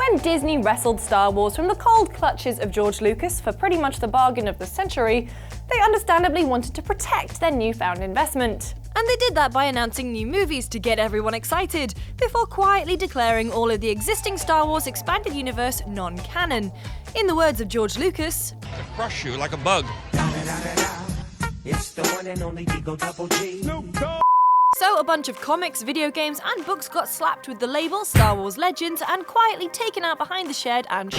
When Disney wrestled Star Wars from the cold clutches of George Lucas for pretty much the bargain of the century, they understandably wanted to protect their newfound investment. And they did that by announcing new movies to get everyone excited, before quietly declaring all of the existing Star Wars expanded universe non-canon. In the words of George Lucas, "To crush you like a bug." It's the one and only Eagle Double G. So a bunch of comics, video games and books got slapped with the label Star Wars Legends and quietly taken out behind the shed and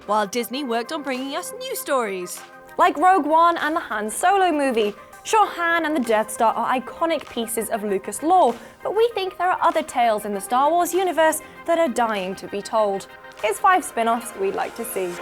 while Disney worked on bringing us new stories. Like Rogue One and the Han Solo movie. Sure, Han and the Death Star are iconic pieces of Lucas lore, but we think there are other tales in the Star Wars universe that are dying to be told. Here's 5 spin-offs we'd like to see.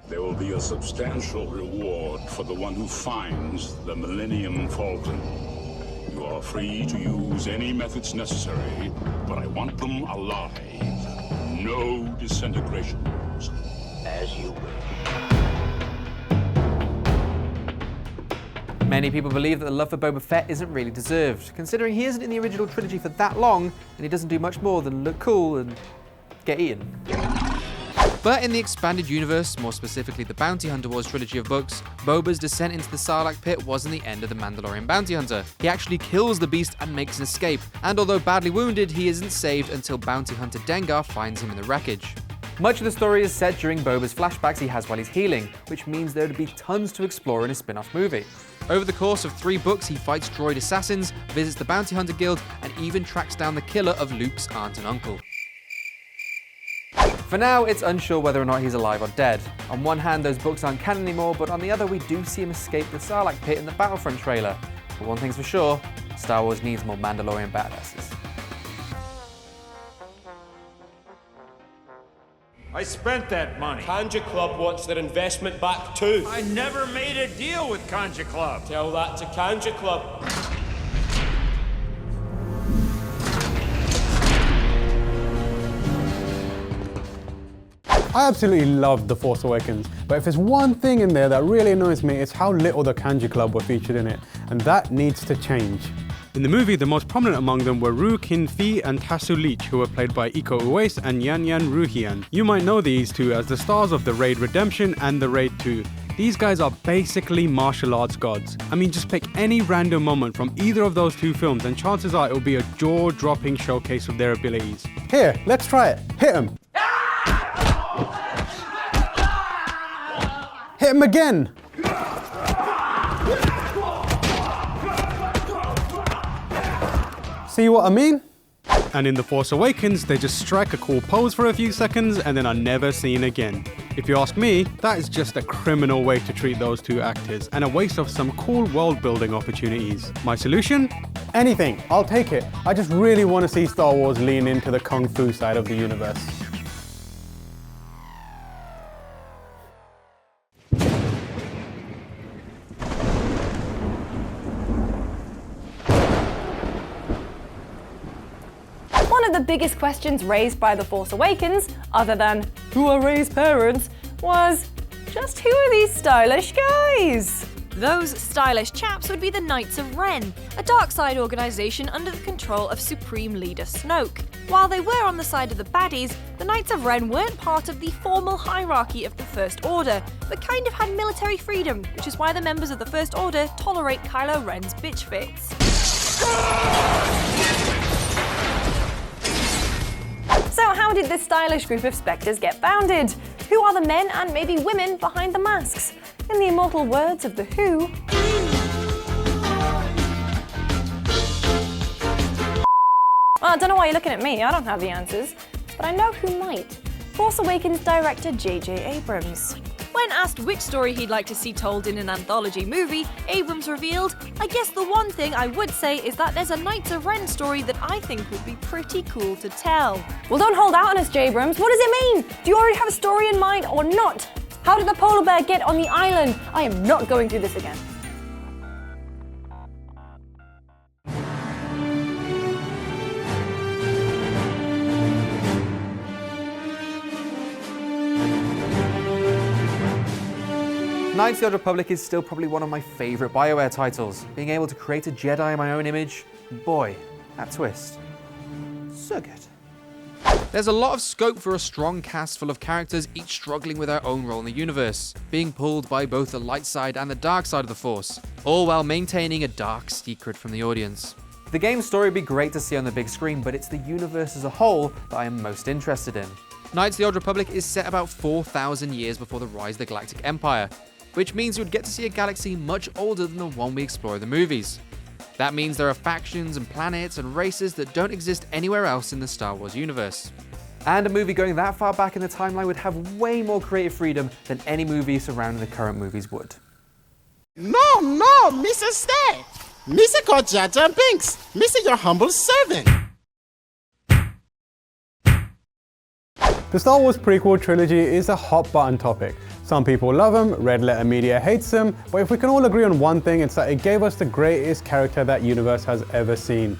There will be a substantial reward for the one who finds the Millennium Falcon. You are free to use any methods necessary, but I want them alive. No disintegrations. As you will. Many people believe that the love for Boba Fett isn't really deserved, considering he isn't in the original trilogy for that long, and he doesn't do much more than look cool and get eaten. But in the expanded universe, more specifically the Bounty Hunter Wars trilogy of books, Boba's descent into the Sarlacc pit wasn't the end of the Mandalorian bounty hunter. He actually kills the beast and makes an escape, and although badly wounded, he isn't saved until bounty hunter Dengar finds him in the wreckage. Much of the story is set during Boba's flashbacks he has while he's healing, which means there would be tons to explore in a spin-off movie. Over the course of 3 books, he fights droid assassins, visits the Bounty Hunter Guild, and even tracks down the killer of Luke's aunt and uncle. For now, it's unsure whether or not he's alive or dead. On one hand, those books aren't canon anymore, but on the other, we do see him escape the Sarlacc pit in the Battlefront trailer. But one thing's for sure, Star Wars needs more Mandalorian badasses. I spent that money. Kanja Club wants their investment back too. I never made a deal with Kanja Club. Tell that to Kanja Club. I absolutely loved The Force Awakens, but if there's one thing in there that really annoys me, it's how little the Kanji Club were featured in it, and that needs to change. In the movie, the most prominent among them were Ru Kin Fi and Tasu Leech, who were played by Iko Uwais and Yan Yan Ruhian. You might know these two as the stars of The Raid Redemption and The Raid 2. These guys are basically martial arts gods. I mean, just pick any random moment from either of those 2 films and chances are it'll be a jaw-dropping showcase of their abilities. Here, let's try it. Hit him. Hit him again! See what I mean? And in The Force Awakens, they just strike a cool pose for a few seconds and then are never seen again. If you ask me, that is just a criminal way to treat those 2 actors and a waste of some cool world-building opportunities. My solution? Anything. I'll take it. I just really want to see Star Wars lean into the Kung Fu side of the universe. One of the biggest questions raised by The Force Awakens, other than who are Rey's parents, was just who are these stylish guys? Those stylish chaps would be the Knights of Ren, a dark side organisation under the control of Supreme Leader Snoke. While they were on the side of the baddies, the Knights of Ren weren't part of the formal hierarchy of the First Order, but kind of had military freedom, which is why the members of the First Order tolerate Kylo Ren's bitch fits. So how did this stylish group of Spectres get founded? Who are the men and maybe women behind the masks? In the immortal words of The Who, well, I don't know why you're looking at me, I don't have the answers, but I know who might. Force Awakens director J.J. Abrams. When asked which story he'd like to see told in an anthology movie, Abrams revealed, "I guess the one thing I would say is that there's a Knights of Ren story that I think would be pretty cool to tell." Well, don't hold out on us, J. Abrams. What does it mean? Do you already have a story in mind or not? How did the polar bear get on the island? I am not going through this again. Knights of the Old Republic is still probably one of my favourite BioWare titles. Being able to create a Jedi in my own image, boy, that twist. So good. There's a lot of scope for a strong cast full of characters, each struggling with their own role in the universe, being pulled by both the light side and the dark side of the Force, all while maintaining a dark secret from the audience. The game's story would be great to see on the big screen, but it's the universe as a whole that I am most interested in. Knights of the Old Republic is set about 4,000 years before the rise of the Galactic Empire, which means you would get to see a galaxy much older than the one we explore in the movies. That means there are factions and planets and races that don't exist anywhere else in the Star Wars universe. And a movie going that far back in the timeline would have way more creative freedom than any movie surrounding the current movies would. No, Mr. Stay! Mr. called Jar Binks! Mr. your humble servant! The Star Wars prequel trilogy is a hot button topic. Some people love them, Red Letter Media hates them, but if we can all agree on one thing, it's that it gave us the greatest character that universe has ever seen.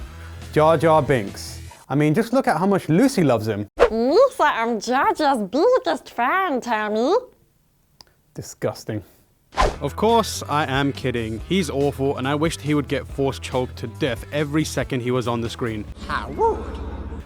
Jar Binks. I mean, just look at how much Lucy loves him. Lisa, I'm Jar Jar's biggest fan, Tammy. Disgusting. Of course, I am kidding. He's awful, and I wished he would get force choked to death every second he was on the screen. How rude!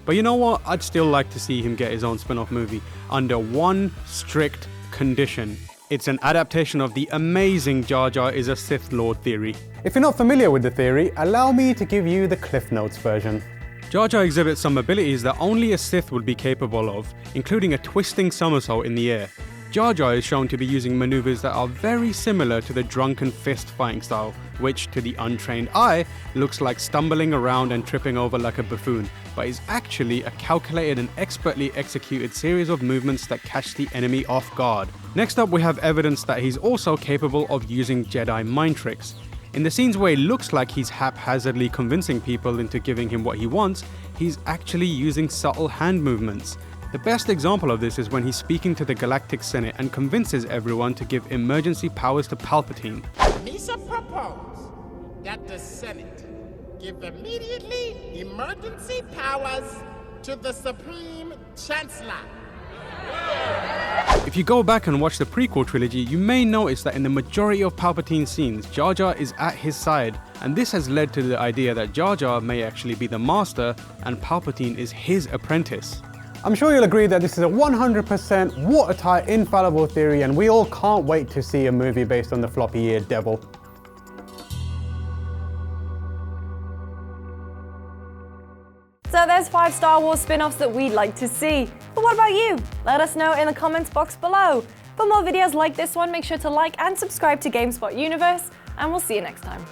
But you know what? I'd still like to see him get his own spin-off movie under one strict condition. It's an adaptation of the amazing Jar Jar is a Sith Lord theory. If you're not familiar with the theory, allow me to give you the Cliff Notes version. Jar Jar exhibits some abilities that only a Sith would be capable of, including a twisting somersault in the air. Jar Jar is shown to be using maneuvers that are very similar to the drunken fist fighting style, which to the untrained eye looks like stumbling around and tripping over like a buffoon, but is actually a calculated and expertly executed series of movements that catch the enemy off guard. Next up, we have evidence that he's also capable of using Jedi mind tricks. In the scenes where it looks like he's haphazardly convincing people into giving him what he wants, he's actually using subtle hand movements. The best example of this is when he's speaking to the Galactic Senate and convinces everyone to give emergency powers to Palpatine. Misa propose that the Senate give immediately emergency powers to the Supreme Chancellor. If you go back and watch the prequel trilogy, you may notice that in the majority of Palpatine's scenes, Jar Jar is at his side, and this has led to the idea that Jar Jar may actually be the master and Palpatine is his apprentice. I'm sure you'll agree that this is a 100% watertight, infallible theory, and we all can't wait to see a movie based on the floppy-eared devil. So there's 5 Star Wars spin-offs that we'd like to see. But what about you? Let us know in the comments box below. For more videos like this one, make sure to like and subscribe to GameSpot Universe, and we'll see you next time.